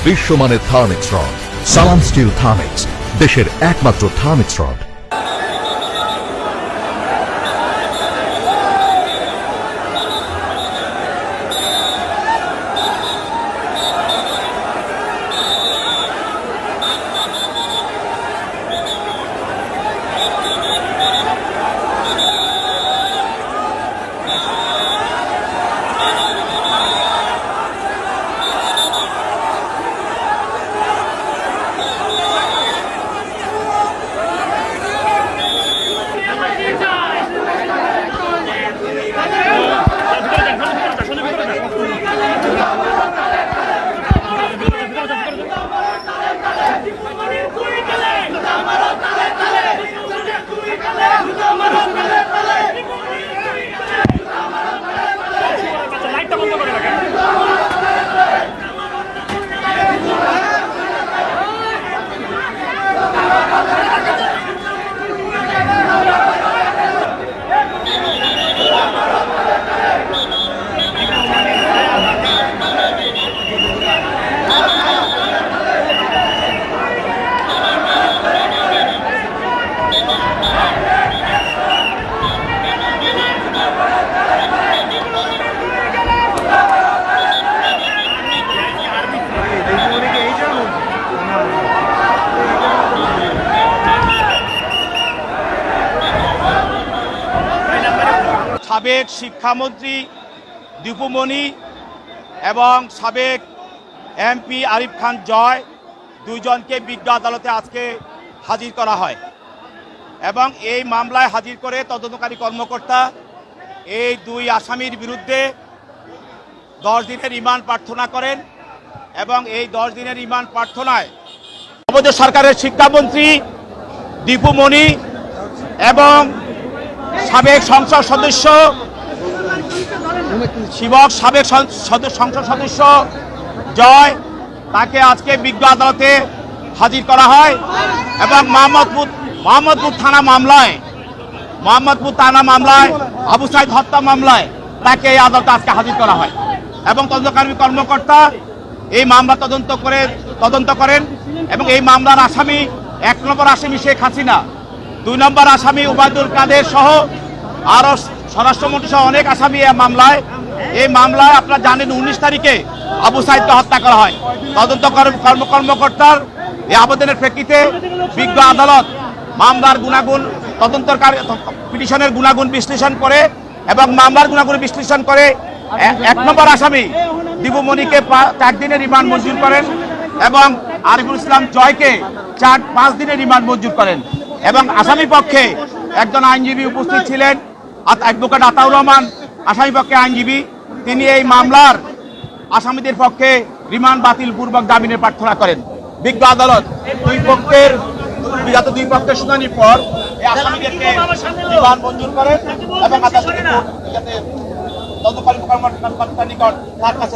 বিশ্বমানের থার্মিক্স রড। সালাম স্টিল থার্মিক্স, দেশের একমাত্র থার্মিক্স রড। সাবেক শিক্ষামন্ত্রী দীপু মনি এবং সাবেক এমপি আরিফ খান জয় দুইজনকে বিজ্ঞ আদালতে আজকে হাজির করা হয় এবং এই মামলায় হাজির করে তদন্তকারী কর্মকর্তা এই দুই আসামির বিরুদ্ধে 10 দিনের রিমান্ড প্রার্থনা করেন এবং এই 10 দিনের রিমান্ড প্রার্থনায় আমাদের সরকারের শিক্ষামন্ত্রী দীপু মনি এবং সাবেক সংসদ সদস্য সংসদ সদস্য জয় তাকে আজকে বিজ্ঞ আদালতে হাজির করা হয় এবং মোহাম্মদপুর থানা মামলায় আবু সাইদ হত্যা মামলায় তাকে এই আদালতে আজকে হাজির করা হয় এবং তদন্তকারী কর্মকর্তা এই মামলা তদন্ত করেন এবং এই মামলার আসামি 1 নম্বর আসামি শেখ হাসিনা, 2 নম্বর আসামি ওবায়দুল কাদের সহ আরো স্বরাষ্ট্রমন্ত্রী সহ অনেক আসামি এই মামলায় আপনারা জানেন 19 তারিখে আবু সাইদকে হত্যা করা হয়। তদন্ত কর্মকর্তার এই আবেদনের প্রেক্ষিতে বিজ্ঞ আদালত মামলার গুণাগুণ পিটিশনের গুণাগুণ বিশ্লেষণ করে এবং মামলার গুণাগুণ বিশ্লেষণ করে 1 নম্বর আসামি দীপু মনিকে 4 দিনের রিমান্ড মঞ্জুর করেন এবং আরিফুল ইসলাম জয়কে 5 দিনের রিমান্ড মঞ্জুর করেন এবং আসামি পক্ষে একজন আইনজীবী উপস্থিত ছিলেন, অ্যাডভোকেট আতাউর রহমান আসামি পক্ষে আইনজীবী। তিনি এই মামলার আসামিদের পক্ষে রিমান্ড বাতিল পূর্বক জামিনের প্রার্থনা করেন। বিজ্ঞ আদালত দুই পক্ষের শুনানির পর এই আসামিদেরকে রিমান্ড মঞ্জুর করেন এবং তদন্তকারী কর্মকর্তার নিকট তার কাছে